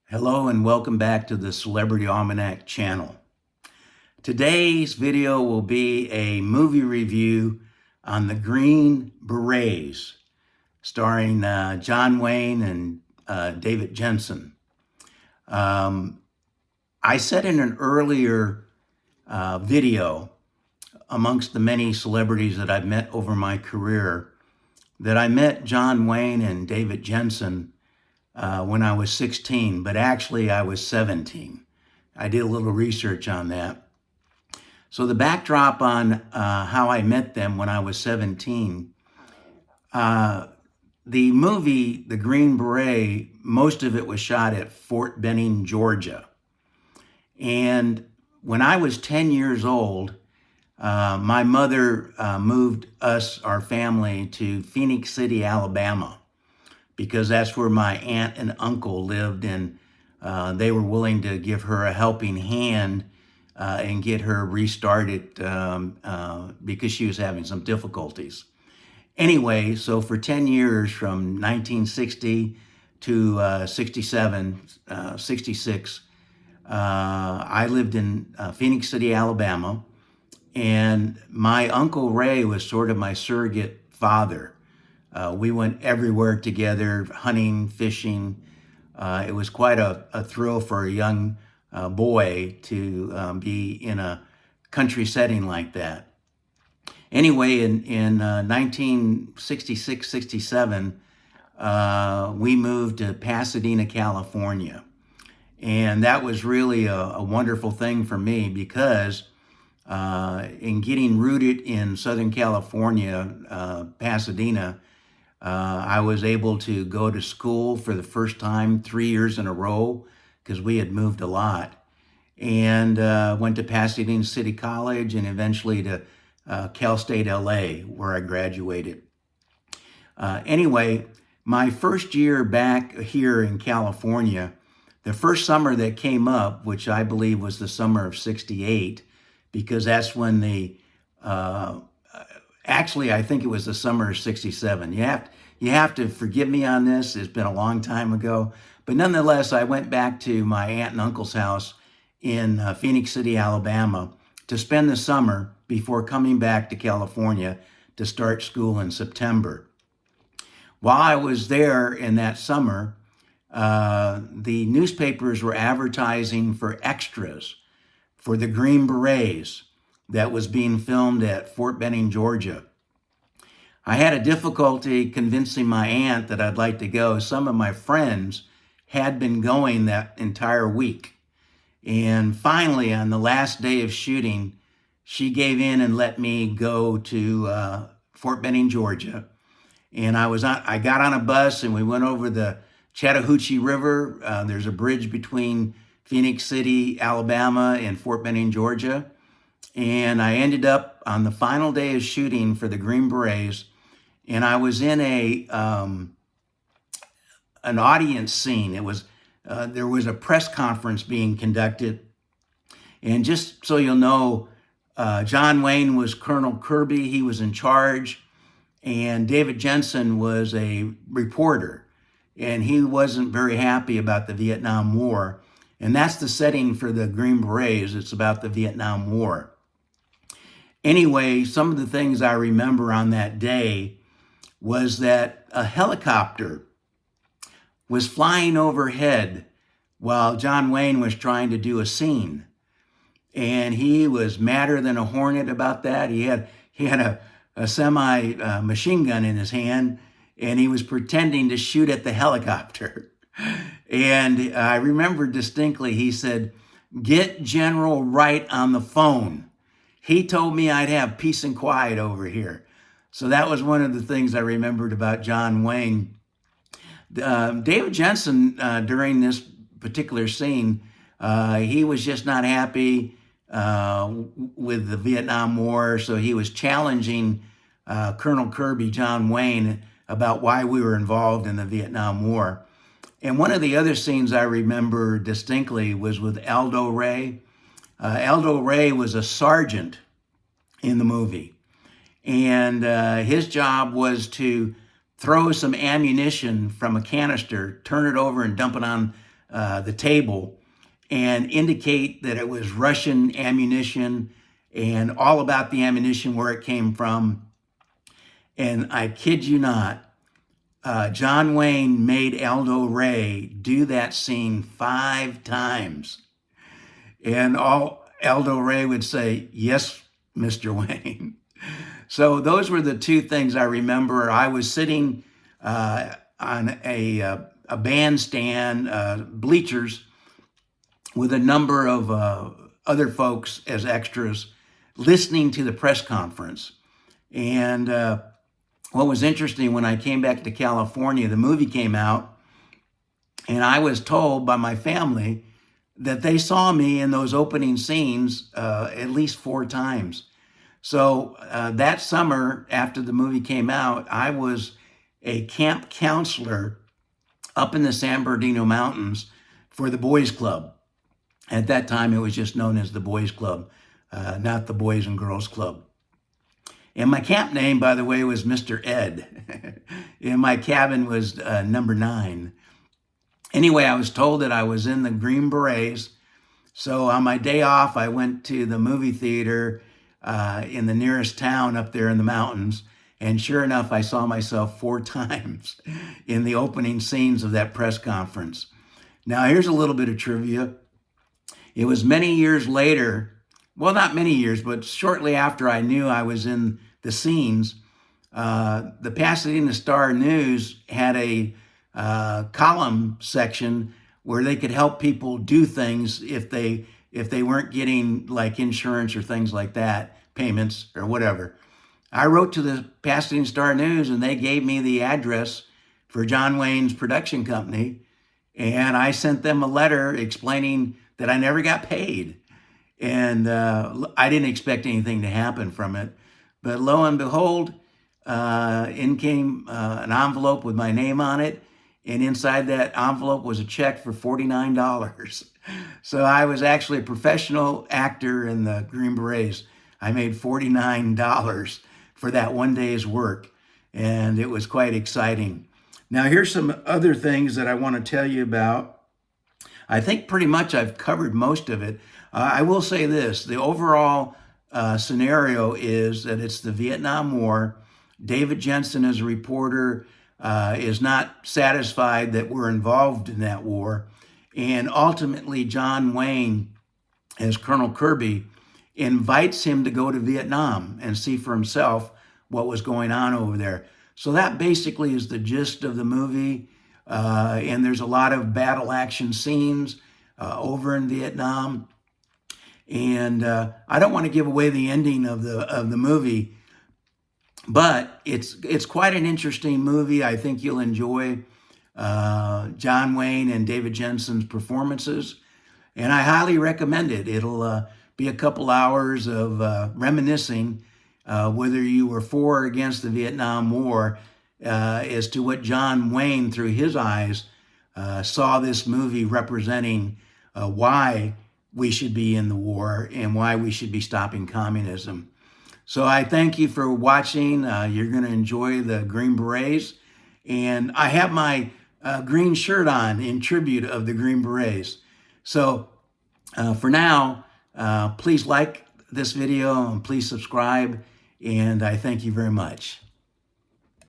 Hello and welcome back to the Celebrity Almanac channel. Today's video will be a movie review on the Green Berets, starring John Wayne and David Jensen. I said in an earlier video, amongst the many celebrities that I've met over my career, that I met John Wayne and David Jensen when I was 16, but actually I was 17. I did a little research on that. So the backdrop on how I met them when I was 17, the movie, The Green Beret, most of it was shot at Fort Benning, Georgia. And when I was 10 years old, my mother moved us, our family, to Phoenix City, Alabama, because that's where my aunt and uncle lived, and they were willing to give her a helping hand and get her restarted because she was having some difficulties. Anyway, so for 10 years, from 1960 to 67, 66, I lived in Phoenix City, Alabama, and my Uncle Ray was sort of my surrogate father. We went everywhere together, hunting, fishing. It was quite a thrill for a young boy to be in a country setting like that. Anyway, in 1966, 67, we moved to Pasadena, California. And that was really a wonderful thing for me because in getting rooted in Southern California, Pasadena, I was able to go to school for the first time 3 years in a row because we had moved a lot, and went to Pasadena City College and eventually to Cal State LA, where I graduated. Anyway, my first year back here in California, the first summer that came up, which I believe was the summer of 68, because that's when actually, I think it was the summer of 67. You have to forgive me on this. It's been a long time ago. But nonetheless, I went back to my aunt and uncle's house in Phoenix City, Alabama, to spend the summer before coming back to California to start school in September. While I was there in that summer, the newspapers were advertising for extras for the Green Berets that was being filmed at Fort Benning, Georgia. I had a difficulty convincing my aunt that I'd like to go. Some of my friends had been going that entire week. And finally, on the last day of shooting, she gave in and let me go to Fort Benning, Georgia. And I got on a bus and we went over the Chattahoochee River. There's a bridge between Phoenix City, Alabama, and Fort Benning, Georgia. And I ended up on the final day of shooting for the Green Berets, and I was in an audience scene. It was there was a press conference being conducted, and just so you'll know, John Wayne was Colonel Kirby. He was in charge, and David Jensen was a reporter, and he wasn't very happy about the Vietnam War. And that's the setting for the Green Berets. It's about the Vietnam War. Anyway, some of the things I remember on that day was that a helicopter was flying overhead while John Wayne was trying to do a scene. And he was madder than a hornet about that. He had a semi machine gun in his hand, and he was pretending to shoot at the helicopter. And I remember distinctly, he said, "Get General Wright on the phone. He told me I'd have peace and quiet over here." So that was one of the things I remembered about John Wayne. David Jensen, during this particular scene, he was just not happy with the Vietnam War, so he was challenging Colonel Kirby, John Wayne, about why we were involved in the Vietnam War. And one of the other scenes I remember distinctly was with Aldo Ray. Aldo Ray was a sergeant in the movie, and his job was to throw some ammunition from a canister, turn it over and dump it on the table and indicate that it was Russian ammunition and all about the ammunition, where it came from. And I kid you not, John Wayne made Aldo Ray do that scene 5 times. And all Aldo Ray would say, "Yes, Mr. Wayne." So those were the two things I remember. I was sitting on a bandstand, bleachers, with a number of other folks as extras, listening to the press conference. And what was interesting, when I came back to California, the movie came out, and I was told by my family that they saw me in those opening scenes at least 4 times. So that summer, after the movie came out, I was a camp counselor up in the San Bernardino Mountains for the Boys Club. At that time, it was just known as the Boys Club, not the Boys and Girls Club. And my camp name, by the way, was Mr. Ed. And my cabin was number 9. Anyway, I was told that I was in the Green Berets. So on my day off, I went to the movie theater in the nearest town up there in the mountains. And sure enough, I saw myself 4 times in the opening scenes of that press conference. Now, here's a little bit of trivia. It was many years later, well, not many years, but shortly after I knew I was in the scenes, the Pasadena Star-News had a column section where they could help people do things if they weren't getting like insurance or things like that, payments or whatever. I wrote to the Pasadena Star-News, and they gave me the address for John Wayne's production company, and I sent them a letter explaining that I never got paid. And I didn't expect anything to happen from it. But lo and behold, in came an envelope with my name on it. And inside that envelope was a check for $49. So I was actually a professional actor in the Green Berets. I made $49 for that one day's work. And it was quite exciting. Now, here's some other things that I want to tell you about. I think pretty much I've covered most of it. I will say this, the overall scenario is that it's the Vietnam War. David Jensen, as a reporter, is not satisfied that we're involved in that war. And ultimately, John Wayne, as Colonel Kirby, invites him to go to Vietnam and see for himself what was going on over there. So that basically is the gist of the movie. And there's a lot of battle action scenes over in Vietnam. And I don't want to give away the ending of the movie, but it's quite an interesting movie. I think you'll enjoy John Wayne and David Jensen's performances, and I highly recommend it. It'll be a couple hours of reminiscing, whether you were for or against the Vietnam War, as to what John Wayne, through his eyes, saw this movie representing why we should be in the war and why we should be stopping communism. So I thank you for watching. You're going to enjoy the Green Berets. And I have my green shirt on in tribute of the Green Berets. So for now, please like this video and please subscribe. And I thank you very much.